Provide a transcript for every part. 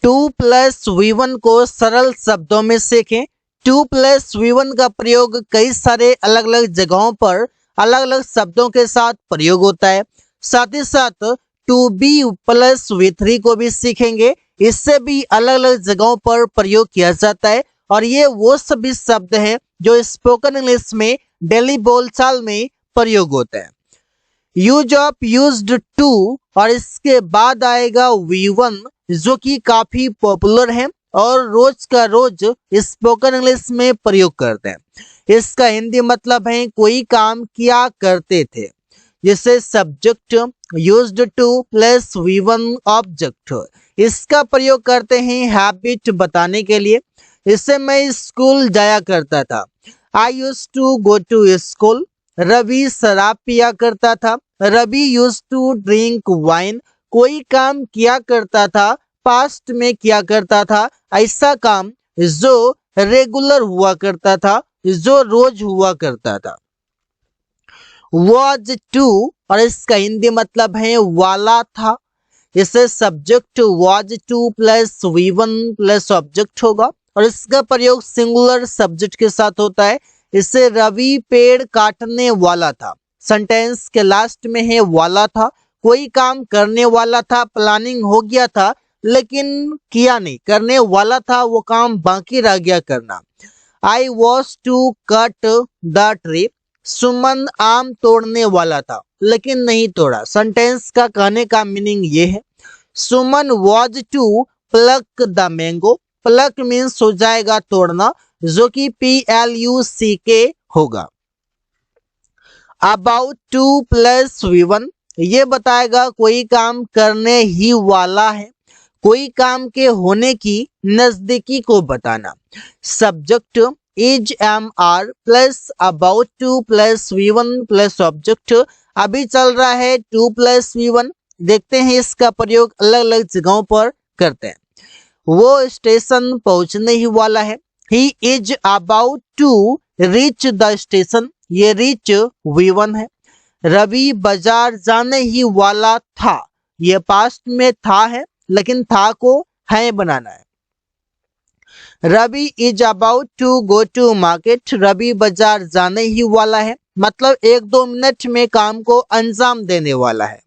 2+V1 को सरल शब्दों में सीखें। 2+V1 का प्रयोग कई सारे अलग अलग जगहों पर अलग अलग शब्दों के साथ प्रयोग होता है। साथ ही साथ 2B+V3 को भी सीखेंगे, इससे भी अलग अलग जगहों पर प्रयोग किया जाता है। और ये वो सभी शब्द हैं जो स्पोकन इंग्लिश में डेली बोलचाल में प्रयोग होते हैं। यूज ऑफ यूज्ड टू और इसके बाद आएगा V1 जो कि काफी पॉपुलर है और रोज का रोज स्पोकन इंग्लिश में प्रयोग करते हैं। इसका हिंदी मतलब है कोई काम किया करते थे। जैसे subject used to plus V1 object, इसका प्रयोग करते हैं हैबिट बताने के लिए। इससे मैं स्कूल जाया करता था, I used to go to school. Ravi शराब पिया करता था, Ravi used to drink wine. कोई काम किया करता था, पास्ट में किया करता था ऐसा काम जो रेगुलर हुआ करता था, जो रोज हुआ करता था। was टू और इसका हिंदी मतलब है वाला था। इसे subject was to plus V1 plus object होगा और इसका प्रयोग सिंगुलर सब्जेक्ट के साथ होता है। इसे रवि पेड़ काटने वाला था, सेंटेंस के लास्ट में है वाला था। कोई काम करने वाला था, प्लानिंग हो गया था लेकिन किया नहीं, करने वाला था वो काम बाकी रह गया करना। I was to cut the tree, Suman आम तोड़ने वाला था लेकिन नहीं तोड़ा। सेंटेंस का कहने का मीनिंग ये है, Suman was to pluck the mango. Pluck means हो जाएगा तोड़ना, जो कि PLUCK होगा। अबाउट 2+V1 ये बताएगा कोई काम करने ही वाला है, कोई काम के होने की नजदीकी को बताना। Subject is MR plus about 2+V1 plus object. अभी चल रहा है 2+V1, देखते हैं इसका प्रयोग अलग अलग जगहों पर करते हैं। वो स्टेशन पहुंचने ही वाला है, he is about to reach the station, ये रीच V1 है। रवि बाजार जाने ही वाला था, ये पास्ट में था है लेकिन था को है बनाना है। Ravi is about to go to market, Ravi बाजार जाने ही वाला है, मतलब 1-2 मिनट में काम को अंजाम देने वाला है।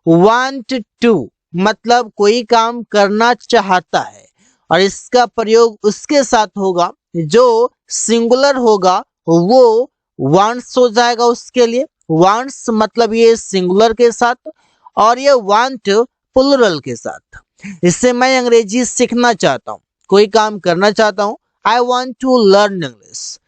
want to मतलब कोई काम करना चाहता है और इसका प्रयोग उसके साथ होगा जो सिंगुलर होगा, वो wants हो जाएगा उसके लिए। wants मतलब ये सिंगुलर के साथ और ये want प्लुरल के साथ। इससे मैं अंग्रेजी सीखना चाहता हूँ, कोई काम करना चाहता हूँ, I want to learn English.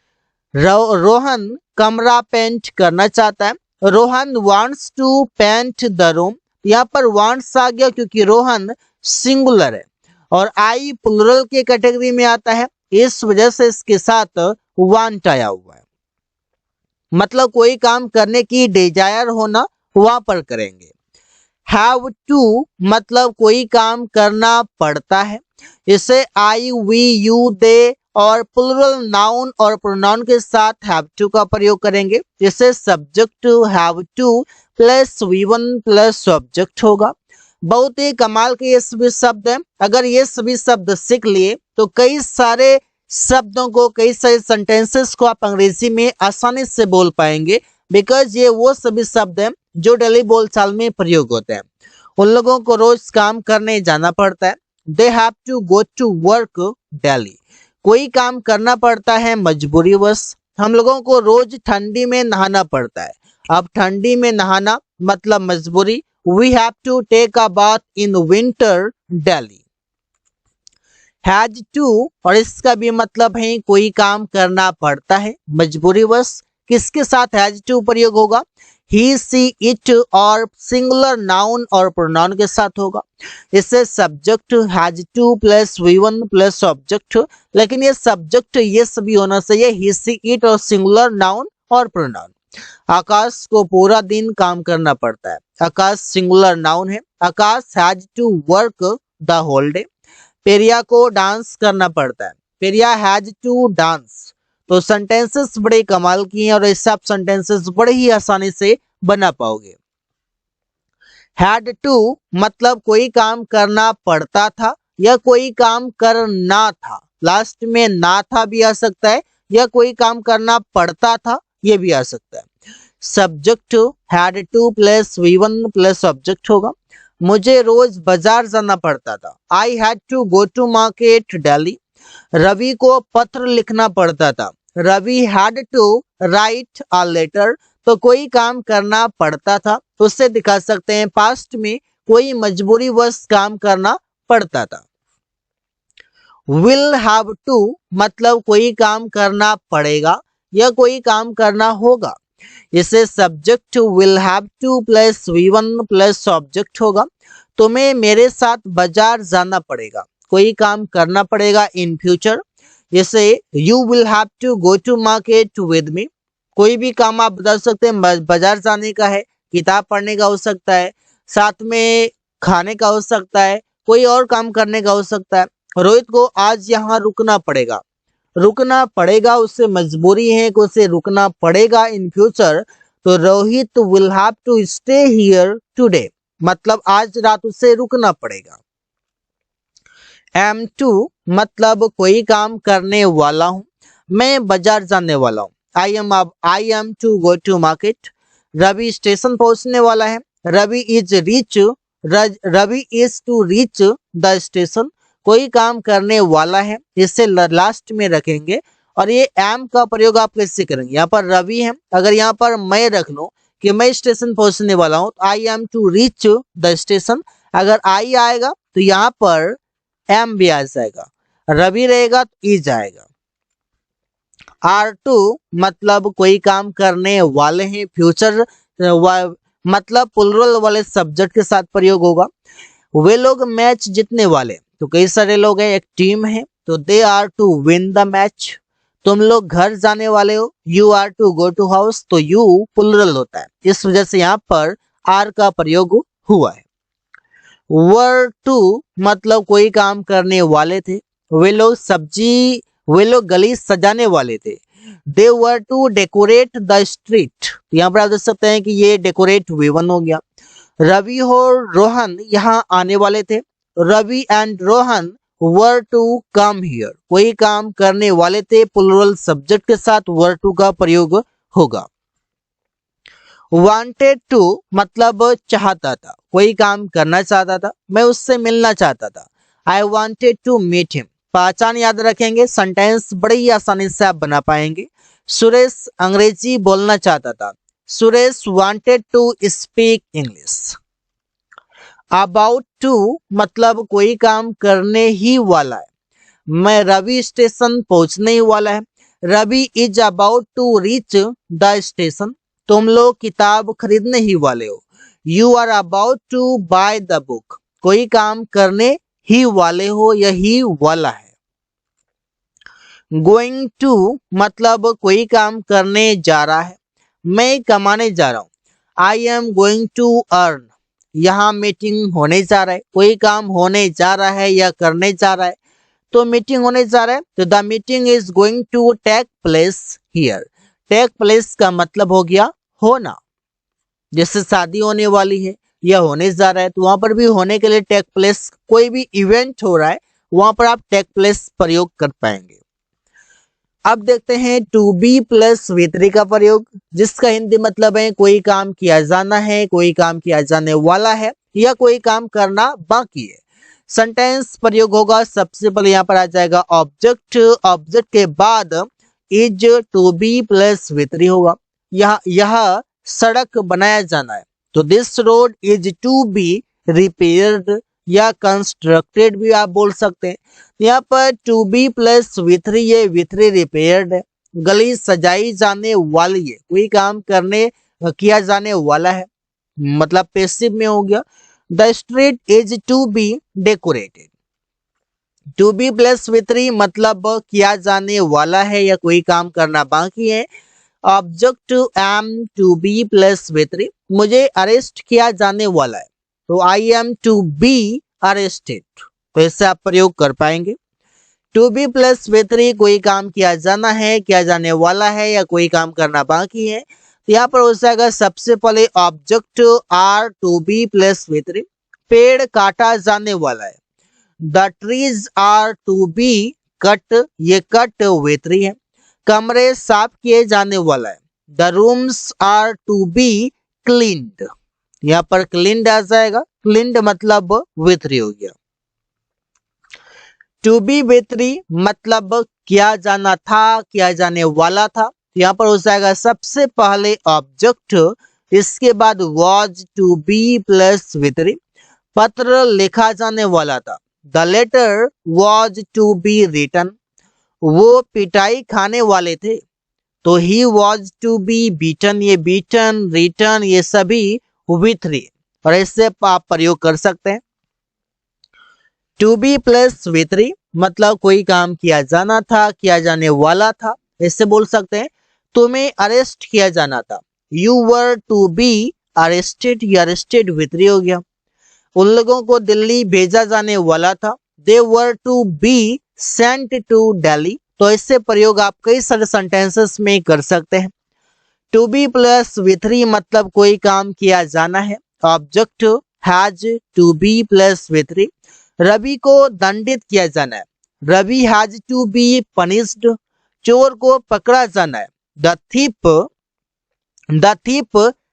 Rohan कमरा पेंट करना चाहता है, Rohan wants to paint the room. यहाँ पर wants आ गया क्योंकि रोहन सिंगुलर है और आई प्लुरल के कैटेगरी में आता है, इस वजह से इसके साथ want आया हुआ है। मतलब कोई काम करने की डिजायर होना, वहां पर करेंगे। हैव टू मतलब कोई काम करना पड़ता है, इसे आई वी यू दे और प्लुरल नाउन और प्रोनाउन के साथ हैव टू का प्रयोग करेंगे। इसे subject have to plus V1 plus object होगा। बहुत ही कमाल के ये सभी शब्द हैं, अगर ये सभी शब्द सीख लिए तो कई सारे शब्दों को, कई सारे सेंटेंसेस को आप अंग्रेजी में आसानी से बोल पाएंगे, बिकॉज ये वो सभी शब्द हैं जो डेली बोलचाल में प्रयोग होते हैं। उन लोगों को रोज काम करने जाना पड़ता है, they have to go to work daily. कोई काम करना पड़ता है मजबूरीवश। हम लोगों को रोज ठंडी में नहाना पड़ता है, अब ठंडी में नहाना मतलब मजबूरी। We have to take a bath in winter daily. Has to और इसका भी मतलब है कोई काम करना पड़ता है मजबूरीवश। किसके साथ हैज टू प्रयोग होगा? ही सी इट और सिंगुलर नाउन और प्रोनाउन के साथ होगा। इससे subject has to plus V1 plus object, लेकिन ये सब्जेक्ट ये सभी होना चाहिए, ही सी इट और सिंगुलर नाउन और प्रोनाउन। आकाश को पूरा दिन काम करना पड़ता है, आकाश सिंगुलर नाउन है। Akash has to work the whole day. Periya को डांस करना पड़ता है, पेरिया हैज टू डांस। तो सेंटेंसेस बड़े कमाल की हैं और ऐसे आप सेंटेंसेस बड़े ही आसानी से बना पाओगे। हैड टू मतलब कोई काम करना पड़ता था या कोई काम करना था, लास्ट में ना था भी आ सकता है, या कोई काम करना पड़ता था ये भी आ सकता है। Subject had to plus V1 plus object होगा। मुझे रोज बाजार जाना पड़ता था, I had to go to market daily. Ravi को पत्र लिखना पड़ता था, Ravi had to write a letter. तो कोई काम करना पड़ता था, उससे दिखा सकते हैं पास्ट में कोई मजबूरीवश काम करना पड़ता था। विल हैव टू मतलब कोई काम करना पड़ेगा या कोई काम करना होगा, इसे subject will have to plus V1 plus object होगा। तुम्हें मेरे साथ बाजार जाना पड़ेगा, कोई काम करना पड़ेगा इन फ्यूचर, जैसे you will have to go to market with me. कोई भी काम आप बता सकते हैं, बाजार जाने का है, किताब पढ़ने का हो सकता है, साथ में खाने का हो सकता है, कोई और काम करने का हो सकता है। रोहित को आज यहाँ रुकना पड़ेगा, रुकना पड़ेगा उससे मजबूरी है कि उसे रुकना पड़ेगा इन फ्यूचर, तो Rohit will have to stay here today मतलब आज रात उसे रुकना पड़ेगा। M2 मतलब कोई काम करने वाला हूँ, मैं बाजार जाने वाला हूँ, I am to go to market. Ravi station पहुंचने वाला है, Ravi is to reach the station. कोई काम करने वाला है, इसे लास्ट में रखेंगे। और ये एम का प्रयोग आप कैसे करेंगे, यहाँ पर रवि है, अगर यहाँ पर मैं रख लूं कि मैं स्टेशन पहुंचने वाला हूं, I am to reach the station, अगर आई आएगा तो यहाँ पर एम भी आ जाएगा, रवि रहेगा तो ई जाएगा। R2 मतलब कोई काम करने वाले हैं, फ्यूचर मतलब प्लुरल वाले सब्जेक्ट के साथ प्रयोग होगा। वे लोग मैच जीतने वाले, तो कई सारे लोग हैं, एक टीम है, तो they are to win the match. तुम लोग घर जाने वाले हो, you are to go to house, तो यू प्लुरल होता है, इस वजह से यहाँ पर आर का प्रयोग हुआ है। वर टू मतलब कोई काम करने वाले थे, वे लोग गली सजाने वाले थे। दे were to decorate the street, यहाँ पर आप देख सकते हैं कि ये डेकोरेट V1 हो गया। रवि और रोहन यहाँ आने वाले थे, Ravi and Rohan were to come here, कोई काम करने वाले थे, प्लुरल सब्जेक्ट के साथ वर टू का प्रयोग होगा। वांटेड टू मतलब चाहता था, कोई काम करना चाहता था, मैं उससे मिलना चाहता था, I wanted to meet him. पहचान याद रखेंगे, सेंटेंस बड़ी ही आसानी से आप बना पाएंगे। सुरेश अंग्रेजी बोलना चाहता था, Suresh wanted to speak English. About to मतलब कोई काम करने ही वाला है, मैं रवि स्टेशन पहुंचने ही वाला है, Ravi is about to reach the station. तुम लोग किताब खरीदने ही वाले हो, you are about to buy the book, कोई काम करने ही वाले हो, यही वाला है। गोइंग टू मतलब कोई काम करने जा रहा है, मैं कमाने जा रहा हूँ, I am going to earn. यहाँ मीटिंग होने जा रहा है, कोई काम होने जा रहा है या करने जा रहा है, तो मीटिंग होने जा रहा है, तो the meeting is going to take place here. Take place का मतलब हो गया होना, जैसे शादी होने वाली है या होने जा रहा है, तो वहां पर भी होने के लिए टेक प्लेस, कोई भी इवेंट हो रहा है वहां पर आप टेक प्लेस प्रयोग कर पाएंगे। अब देखते हैं टू बी प्लस V3 का प्रयोग, जिसका हिंदी मतलब है कोई काम किया जाना है, कोई काम किया जाने वाला है, या कोई काम करना बाकी है। सेंटेंस प्रयोग होगा, सबसे पहले यहाँ पर आ जाएगा ऑब्जेक्ट, ऑब्जेक्ट के बाद is to be plus V3 होगा। यह सड़क बनाया जाना है, तो this road is to be repaired या कंस्ट्रक्टेड भी आप बोल सकते हैं। यहाँ पर टू बी प्लस V3, ये V3 रिपेयर्ड है। गली सजाई जाने वाली है, कोई काम करने किया जाने वाला है, मतलब पैसिव में हो गया। The street is to be decorated, to be plus V3 मतलब किया जाने वाला है या कोई काम करना बाकी है। Object am to be plus V3, मुझे अरेस्ट किया जाने वाला है, तो I am to be arrested, तो इससे आप प्रयोग कर पाएंगे। टू बी प्लस V3 कोई काम किया जाना है, किया जाने वाला है या कोई काम करना बाकी है, यहाँ पर हो जाएगा सबसे पहले object are to be plus V3। पेड़ काटा जाने वाला है। The trees are to be cut, ये कट V3 है। कमरे साफ किए जाने वाला है। The rooms are to be cleaned, यहाँ पर क्लीन्ड आ जाएगा। क्लीन्ड मतलब V3 हो गया। टू बी V3 मतलब किया जाना था, किया जाने वाला था। यहाँ पर हो जाएगा सबसे पहले ऑब्जेक्ट, इसके बाद was to be plus V3। पत्र लिखा जाने वाला था। The letter was to be written, वो पिटाई खाने वाले थे, तो he was to be beaten, ये बीटन रिटन ये सभी V3 और इससे आप प्रयोग कर सकते हैं। टू बी प्लस V3 मतलब कोई काम किया जाना था, किया जाने वाला था। इससे बोल सकते हैं तुम्हें अरेस्ट किया जाना था। You were to be arrested, ये अरेस्टेड V3 हो गया। उन लोगों को दिल्ली भेजा जाने वाला था। They were to be sent to Delhi, तो इससे प्रयोग आप कई सारे सेंटेंसेस में कर सकते हैं। टू बी प्लस V3 मतलब कोई काम किया जाना है। Object has to be plus V3। रवि को दंडित किया जाना है। Ravi has to be punished. चोर को पकड़ा जाना है। The thief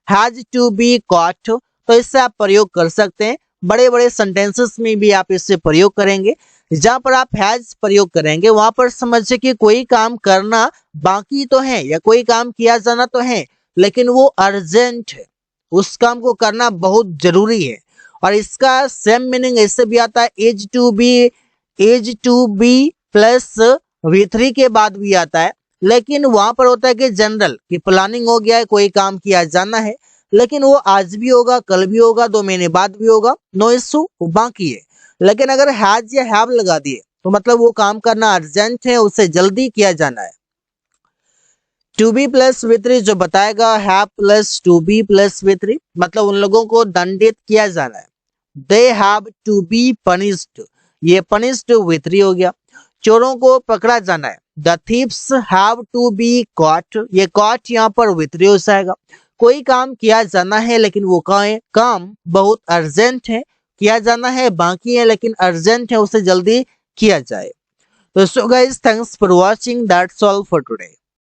has to be caught, तो इससे आप प्रयोग कर सकते हैं। बड़े बड़े सेंटेंसेस में भी आप इससे प्रयोग करेंगे। जहां पर आप हैज प्रयोग करेंगे वहां पर समझिए कि कोई काम करना बाकी तो है या कोई काम किया जाना तो है, लेकिन वो अर्जेंट है, उस काम को करना बहुत जरूरी है। और इसका सेम मीनिंग ऐसे भी आता है as to be plus V3 के बाद भी आता है, लेकिन वहां पर होता है कि जनरल की प्लानिंग हो गया है, कोई काम किया जाना है, लेकिन वो आज भी होगा, कल भी होगा, 2 महीने बाद भी होगा, नो इशू, बाकी है। लेकिन अगर हैज या हैव लगा दिए तो मतलब वो काम करना अर्जेंट है, उसे जल्दी किया जाना है। टू बी प्लस V3 जो बताएगा have plus to be plus V3 मतलब उन लोगों को दंडित किया जाना है। They have to be punished, ये पनिश्ड V3 हो गया। चोरों को पकड़ा जाना है। The thieves have to be caught, ये कॉट यहाँ पर V3 हो जाएगा। कोई काम किया जाना है लेकिन वो काम बहुत अर्जेंट है, किया जाना है बाकी है लेकिन अर्जेंट है, उसे जल्दी किया जाए। तो so guys, thanks for watching, that's all for today.